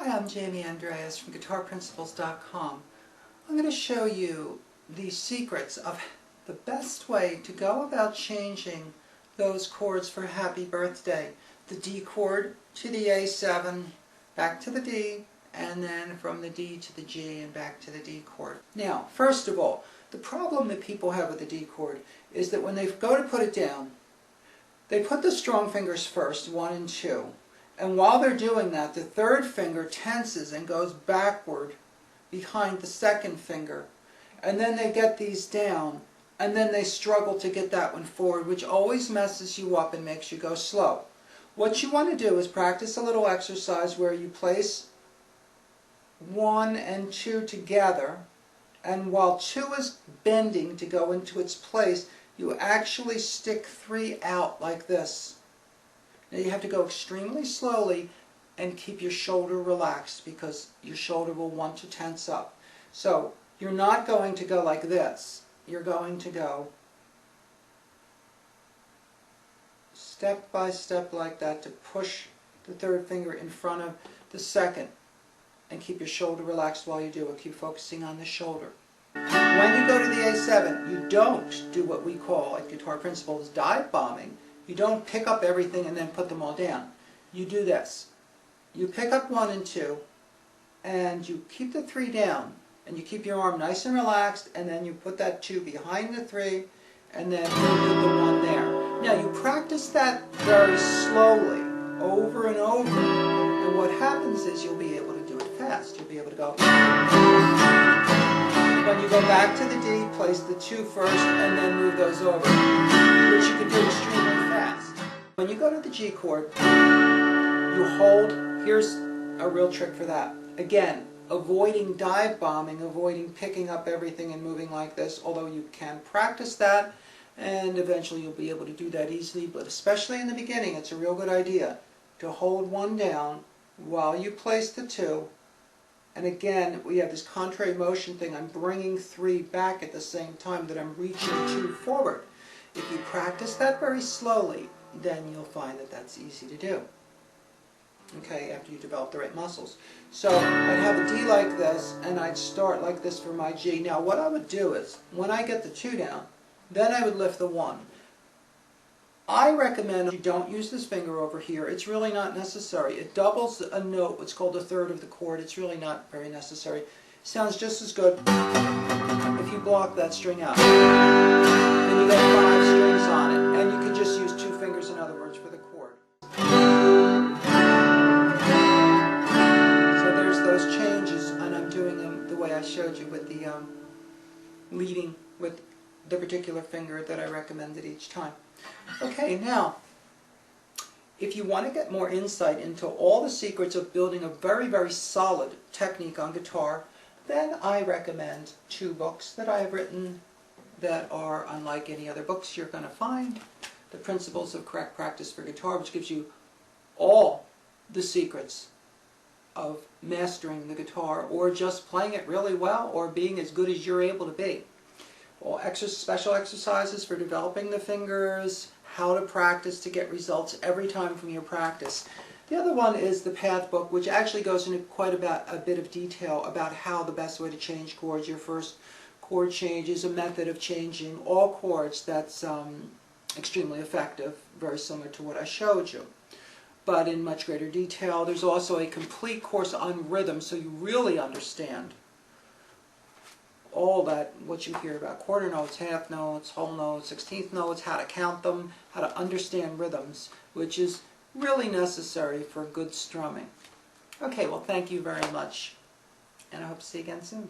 Hi, I'm Jamie Andreas from GuitarPrinciples.com. I'm going to show you the secrets of the best way to go about changing those chords for Happy Birthday. The D chord to the A7, back to the D, and then from the D to the G and back to the D chord. Now, first of all, the problem that people have with the D chord is that when they go to put it down, they put the strong fingers first, 1 and 2. And while they're doing that, the third finger tenses and goes backward behind the second finger. And then they get these down, and then they struggle to get that one forward, which always messes you up and makes you go slow. What you want to do is practice a little exercise where you place 1 and 2 together, and while 2 is bending to go into its place, you actually stick 3 out like this. Now you have to go extremely slowly and keep your shoulder relaxed because your shoulder will want to tense up. So you're not going to go like this. You're going to go step by step like that to push the third finger in front of the second and keep your shoulder relaxed while you do it. Keep focusing on the shoulder. When you go to the A7, you don't do what we call at Guitar Principles dive bombing. You don't pick up everything and then put them all down. You do this. You pick up 1 and 2, and you keep the 3 down, and you keep your arm nice and relaxed, and then you put that 2 behind the 3, and then you do the 1 there. Now you practice that very slowly, over and over, and what happens is you'll be able to do it fast. You'll be able to go. When you go back to the D, place the 2 first, and then move those over, which you can do extremely fast. When you go to the G chord, you hold. Here's a real trick for that. Again, avoiding dive bombing, avoiding picking up everything and moving like this, although you can practice that, and eventually you'll be able to do that easily, but especially in the beginning, it's a real good idea to hold 1 down while you place the 2. And again, we have this contrary motion thing. I'm bringing 3 back at the same time that I'm reaching 2 forward. If you practice that very slowly, then you'll find that that's easy to do. Okay, after you develop the right muscles. So I'd have a D like this, and I'd start like this for my G. Now what I would do is, when I get the 2 down, then I would lift the 1. I recommend you don't use this finger over here. It's really not necessary. It doubles a note, what's called a third of the chord. It's really not very necessary. Sounds just as good if you block that string out. Then you get 5 strings on it, and you can just use 2 fingers, in other words, for the chord. So there's those changes, and I'm doing them the way I showed you with the leading with the particular finger that I recommended each time. Okay, now, if you want to get more insight into all the secrets of building a very, very solid technique on guitar, then I recommend 2 books that I have written that are unlike any other books you're going to find. The Principles of Correct Practice for Guitar, which gives you all the secrets of mastering the guitar, or just playing it really well, or being as good as you're able to be. All special exercises for developing the fingers, how to practice to get results every time from your practice. The other one is the Path book, which actually goes into quite a bit of detail about how the best way to change chords. Your first chord change is a method of changing all chords that's extremely effective, very similar to what I showed you, but in much greater detail. There's also a complete course on rhythm, so you really understand all that, what you hear about quarter notes, half notes, whole notes, 16th notes, how to count them, how to understand rhythms, which is really necessary for good strumming. Okay, well, thank you very much, and I hope to see you again soon.